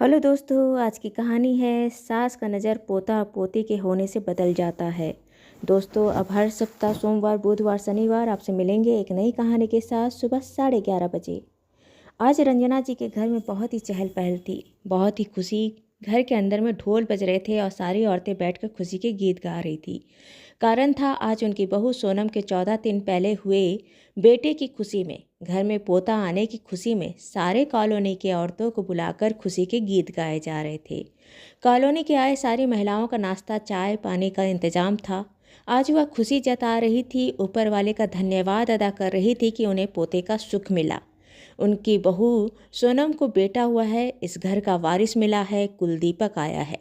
Hello दोस्तों, आज की कहानी है सास का नज़र पोता पोती के होने से बदल जाता है। दोस्तों, अब हर सप्ताह सोमवार बुधवार शनिवार आपसे मिलेंगे एक नई कहानी के साथ सुबह 11:30 बजे। आज रंजना जी के घर में बहुत ही चहल पहल थी, बहुत ही खुशी। घर के अंदर में ढोल बज रहे थे और सारी औरतें बैठकर खुशी के गीत गा रही थी। कारण था आज उनकी बहू सोनम के 14 दिन पहले हुए बेटे की खुशी में, घर में पोता आने की खुशी में सारे कॉलोनी के औरतों को बुलाकर खुशी के गीत गाए जा रहे थे। कॉलोनी के आए सारी महिलाओं का नाश्ता चाय पानी का इंतजाम था। आज वह खुशी जता रही थी, ऊपर वाले का धन्यवाद अदा कर रही थी कि उन्हें पोते का सुख मिला। उनकी बहू सोनम को बेटा हुआ है, इस घर का वारिस मिला है, कुलदीपक आया है।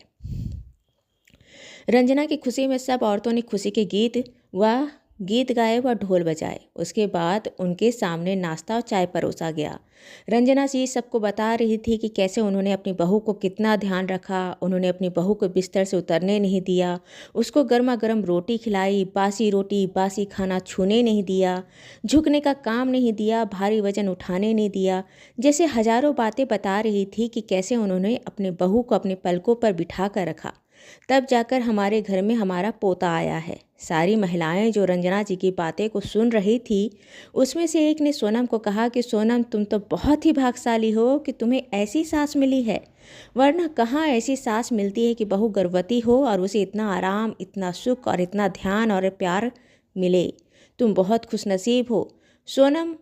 रंजना की खुशी में सब औरतों ने खुशी के गीत गाए व ढोल बजाए। उसके बाद उनके सामने नाश्ता और चाय परोसा गया। रंजना जी सबको बता रही थी कि कैसे उन्होंने अपनी बहू को कितना ध्यान रखा। उन्होंने अपनी बहू को बिस्तर से उतरने नहीं दिया, उसको गर्मा गर्म रोटी खिलाई, बासी रोटी बासी खाना छूने नहीं दिया, झुकने का काम नहीं दिया, भारी वजन उठाने नहीं दिया। जैसे हजारों बातें बता रही थी कि कैसे उन्होंने अपनी बहू को अपने पलकों पर बिठा कर रखा। तब जाकर हमारे घर में हमारा पोता आया है। सारी महिलाएं जो रंजना जी की बातें को सुन रही थी, उसमें से एक ने सोनम को कहा कि सोनम, तुम तो बहुत ही भाग्यशाली हो कि तुम्हें ऐसी सास मिली है, वरना कहाँ ऐसी सास मिलती है कि बहू गर्भवती हो और उसे इतना आराम, इतना सुख और इतना ध्यान और प्यार मिले। तुम बहुत खुशनसीब हो। सोनम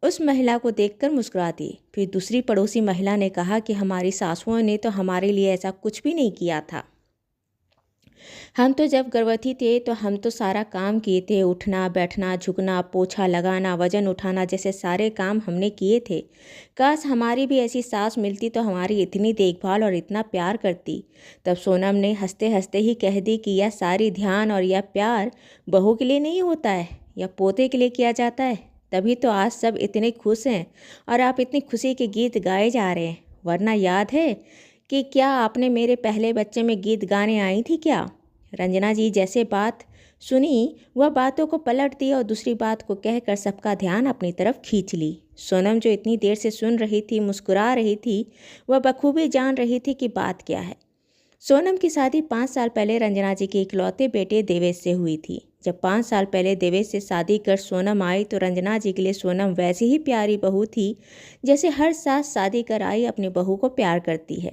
उस महिला को देखकर मुस्कुरा दी। फिर दूसरी पड़ोसी महिला ने कहा कि हमारी सासुओं ने तो हमारे लिए ऐसा कुछ भी नहीं किया था। हम तो जब गर्भवती थे तो हम तो सारा काम किए थे, उठना बैठना झुकना पोछा लगाना वजन उठाना जैसे सारे काम हमने किए थे। काश हमारी भी ऐसी सास मिलती तो हमारी इतनी देखभाल और इतना प्यार करती। तब सोनम ने हंसते हंसते ही कह दी कि यह सारी ध्यान और यह प्यार बहू के लिए नहीं होता है, यह पोते के लिए किया जाता है। तभी तो आज सब इतने खुश हैं और आप इतनी खुशी के गीत गाए जा रहे हैं। वरना याद है कि क्या आपने मेरे पहले बच्चे में गीत गाने आई थी क्या? रंजना जी जैसे बात सुनी वह बातों को पलट दी और दूसरी बात को कहकर सबका ध्यान अपनी तरफ खींच ली। सोनम जो इतनी देर से सुन रही थी, मुस्कुरा रही थी, वह बखूबी जान रही थी कि बात क्या है। सोनम की शादी 5 साल पहले रंजना जी के इकलौते बेटे देवेश से हुई थी। जब 5 साल पहले देवेश से शादी कर सोनम आई तो रंजना जी के लिए सोनम वैसी ही प्यारी बहू थी जैसे हर सास शादी कर आई अपनी बहू को प्यार करती है।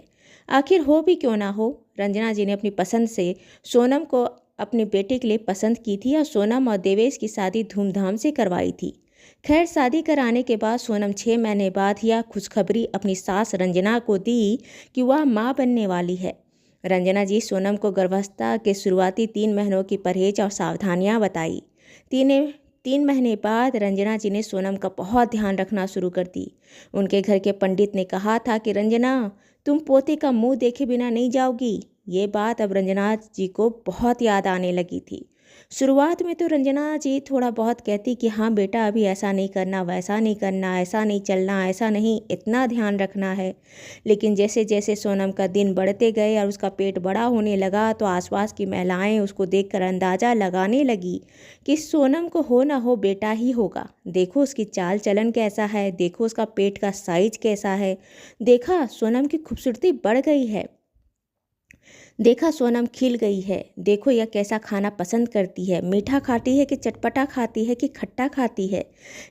आखिर हो भी क्यों ना हो, रंजना जी ने अपनी पसंद से सोनम को अपने बेटे के लिए पसंद की थी और सोनम और देवेश की शादी धूमधाम से करवाई थी। खैर, शादी कराने के बाद सोनम 6 महीने बाद यह खुशखबरी अपनी सास रंजना को दी कि वह माँ बनने वाली है। रंजना जी सोनम को गर्भावस्था के शुरुआती 3 महीनों की परहेज और सावधानियाँ बताई। 3 महीने बाद रंजना जी ने सोनम का बहुत ध्यान रखना शुरू कर दी। उनके घर के पंडित ने कहा था कि रंजना, तुम पोते का मुंह देखे बिना नहीं जाओगी। ये बात अब रंजना जी को बहुत याद आने लगी थी। शुरुआत में तो रंजना जी थोड़ा बहुत कहती कि हाँ बेटा, अभी ऐसा नहीं करना, वैसा नहीं करना, ऐसा नहीं चलना, ऐसा नहीं, इतना ध्यान रखना है। लेकिन जैसे जैसे सोनम का दिन बढ़ते गए और उसका पेट बड़ा होने लगा तो आसपास की महिलाएं उसको देखकर अंदाज़ा लगाने लगी कि सोनम को हो ना हो बेटा ही होगा। देखो उसकी चाल चलन कैसा है, देखो उसका पेट का साइज कैसा है, देखा सोनम की खूबसूरती बढ़ गई है, देखा सोनम खिल गई है, देखो यह कैसा खाना पसंद करती है, मीठा खाती है कि चटपटा खाती है कि खट्टा खाती है,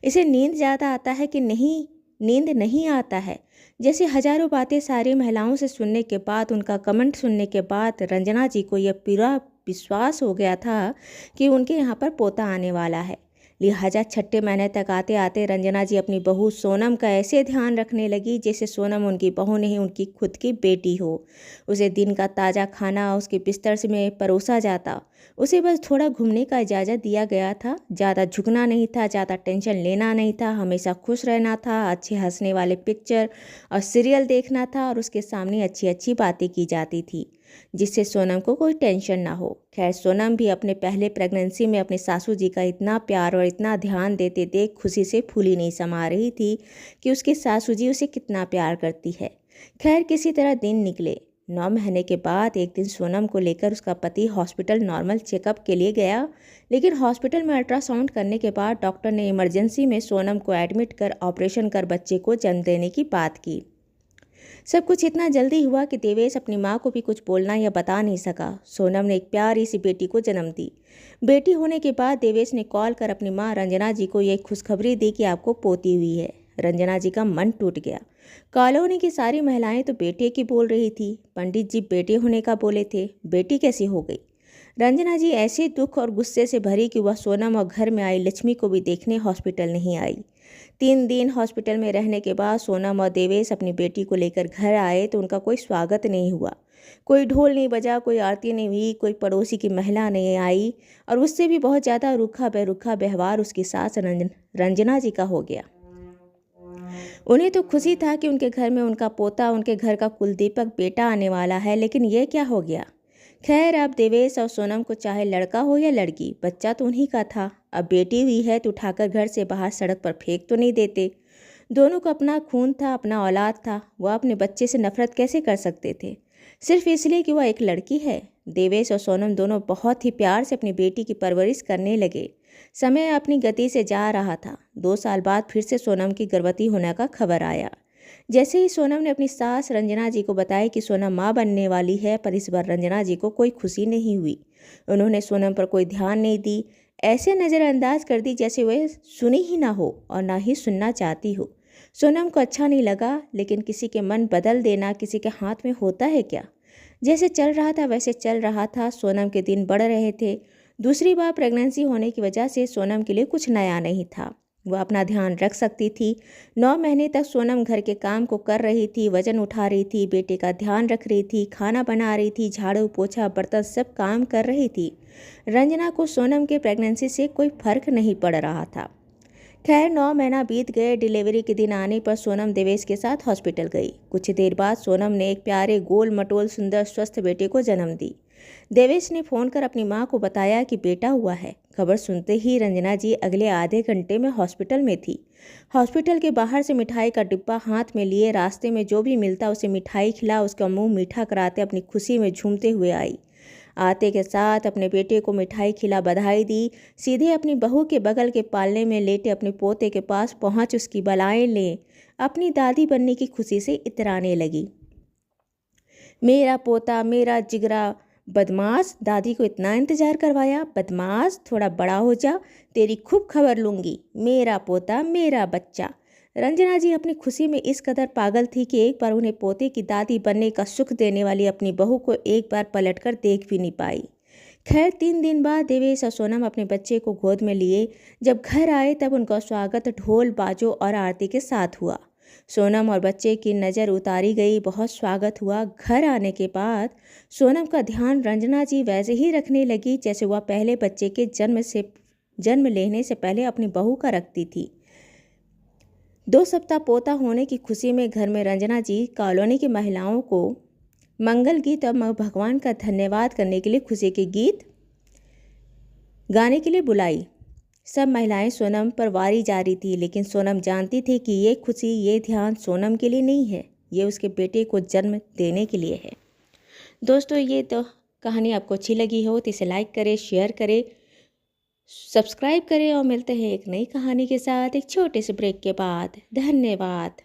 इसे नींद ज़्यादा आता है कि नहीं, नींद नहीं आता है। जैसे हजारों बातें सारी महिलाओं से सुनने के बाद, उनका कमेंट सुनने के बाद रंजना जी को यह पूरा विश्वास हो गया था कि उनके यहाँ पर पोता आने वाला है। लिहाजा 6ठे महीने तक आते आते रंजना जी अपनी बहू सोनम का ऐसे ध्यान रखने लगी जैसे सोनम उनकी बहू नहीं, उनकी खुद की बेटी हो। उसे दिन का ताज़ा खाना उसके बिस्तर से में परोसा जाता। उसे बस थोड़ा घूमने का इजाज़त दिया गया था, ज़्यादा झुकना नहीं था, ज़्यादा टेंशन लेना नहीं था, हमेशा खुश रहना था, अच्छे हंसने वाले पिक्चर और सीरियल देखना था और उसके सामने अच्छी अच्छी बातें की जाती थी जिससे सोनम को कोई टेंशन ना हो। खैर, सोनम भी अपने पहले प्रेगनेंसी में अपने सासू जी का इतना प्यार और इतना ध्यान देते देख खुशी से फूली नहीं समा रही थी कि उसके सासू जी उसे कितना प्यार करती है। खैर, किसी तरह दिन निकले। 9 महीने के बाद एक दिन सोनम को लेकर उसका पति हॉस्पिटल नॉर्मल चेकअप के लिए गया, लेकिन हॉस्पिटल में अल्ट्रासाउंड करने के बाद डॉक्टर ने इमरजेंसी में सोनम को एडमिट कर ऑपरेशन कर बच्चे को जन्म देने की बात की। सब कुछ इतना जल्दी हुआ कि देवेश अपनी माँ को भी कुछ बोलना या बता नहीं सका। सोनम ने एक प्यारी सी बेटी को जन्म दी। बेटी होने के बाद देवेश ने कॉल कर अपनी माँ रंजना जी को ये खुशखबरी दी कि आपको पोती हुई है। रंजना जी का मन टूट गया। कॉलोनी की सारी महिलाएं तो बेटे की बोल रही थी, पंडित जी बेटे होने का बोले थे, बेटी कैसी हो गई। रंजना जी ऐसे दुख और गुस्से से भरी कि वह सोनम और घर में आई लक्ष्मी को भी देखने हॉस्पिटल नहीं आई। 3 दिन हॉस्पिटल में रहने के बाद सोनम और देवेश अपनी बेटी को लेकर घर आए तो उनका कोई स्वागत नहीं हुआ। कोई ढोल नहीं बजा, कोई आरती नहीं हुई, कोई पड़ोसी की महिला नहीं आई और उससे भी बहुत ज़्यादा रूखा बेरुखा व्यवहार उसकी सास रंजना जी का हो गया। उन्हें तो खुशी था कि उनके घर में उनका पोता, उनके घर का कुलदीपक बेटा आने वाला है, लेकिन ये क्या हो गया। खैर, अब देवेश और सोनम को चाहे लड़का हो या लड़की, बच्चा तो उन्हीं का था। अब बेटी हुई है तो उठाकर घर से बाहर सड़क पर फेंक तो नहीं देते। दोनों को अपना खून था, अपना औलाद था। वह अपने बच्चे से नफरत कैसे कर सकते थे, सिर्फ इसलिए कि वह एक लड़की है। देवेश और सोनम दोनों बहुत ही प्यार से अपनी बेटी की परवरिश करने लगे। समय अपनी गति से जा रहा था। 2 साल बाद फिर से सोनम की गर्भवती होने का खबर आया। जैसे ही सोनम ने अपनी सास रंजना जी को बताया कि सोनम माँ बनने वाली है, पर इस बार रंजना जी को कोई खुशी नहीं हुई। उन्होंने सोनम पर कोई ध्यान नहीं दी, ऐसे नज़रअंदाज कर दी जैसे वह सुनी ही ना हो और ना ही सुनना चाहती हो। सोनम को अच्छा नहीं लगा, लेकिन किसी के मन बदल देना किसी के हाथ में होता है क्या। जैसे चल रहा था वैसे चल रहा था। सोनम के दिन बढ़ रहे थे। दूसरी बार प्रेगनेंसी होने की वजह से सोनम के लिए कुछ नया नहीं था। वह अपना ध्यान रख सकती थी। 9 महीने तक सोनम घर के काम को कर रही थी, वजन उठा रही थी, बेटे का ध्यान रख रही थी, खाना बना रही थी, झाड़ू पोछा बर्तन सब काम कर रही थी। रंजना को सोनम के प्रेगनेंसी से कोई फर्क नहीं पड़ रहा था। खैर, 9 महीना बीत गए। डिलीवरी के दिन आने पर सोनम देवेश के साथ हॉस्पिटल गई। कुछ देर बाद सोनम ने एक प्यारे गोल मटोल सुंदर स्वस्थ बेटे को जन्म दी। देवेश ने फ़ोन कर अपनी माँ को बताया कि बेटा हुआ है। खबर सुनते ही रंजना जी अगले आधे घंटे में हॉस्पिटल में थी। हॉस्पिटल के बाहर से मिठाई का डिब्बा हाथ में लिए रास्ते में जो भी मिलता उसे मिठाई खिला उसका मुंह मीठा कराते अपनी खुशी में झूमते हुए आई। आते के साथ अपने बेटे को मिठाई खिला बधाई दी। सीधे अपनी बहू के बगल के पालने में लेटे अपने पोते के पास पहुंच उसकी बलाएं ले अपनी दादी बनने की खुशी से इतराने लगी। मेरा पोता, मेरा जिगरा, बदमाश, दादी को इतना इंतजार करवाया। बदमाश, थोड़ा बड़ा हो जा, तेरी खूब खबर लूँगी। मेरा पोता, मेरा बच्चा। रंजना जी अपनी खुशी में इस कदर पागल थी कि एक बार उन्हें पोते की दादी बनने का सुख देने वाली अपनी बहू को एक बार पलटकर देख भी नहीं पाई। खैर, 3 दिन बाद देवेश और सोनम अपने बच्चे को गोद में लिए जब घर आए तब उनका स्वागत ढोल बाजों और आरती के साथ हुआ। सोनम और बच्चे की नज़र उतारी गई, बहुत स्वागत हुआ। घर आने के बाद सोनम का ध्यान रंजना जी वैसे ही रखने लगी जैसे वह पहले बच्चे के जन्म लेने से पहले अपनी बहू का रखती थी। 2 सप्ताह पोता होने की खुशी में घर में रंजना जी कॉलोनी की महिलाओं को मंगल गीत और भगवान का धन्यवाद करने के लिए खुशी के गीत गाने के लिए बुलाई। सब महिलाएं सोनम पर वारी जा रही थी, लेकिन सोनम जानती थी कि ये खुशी, ये ध्यान सोनम के लिए नहीं है, ये उसके बेटे को जन्म देने के लिए है। दोस्तों, ये तो कहानी आपको अच्छी लगी हो तो इसे लाइक करें, शेयर करें, सब्सक्राइब करें और मिलते हैं एक नई कहानी के साथ एक छोटे से ब्रेक के बाद। धन्यवाद।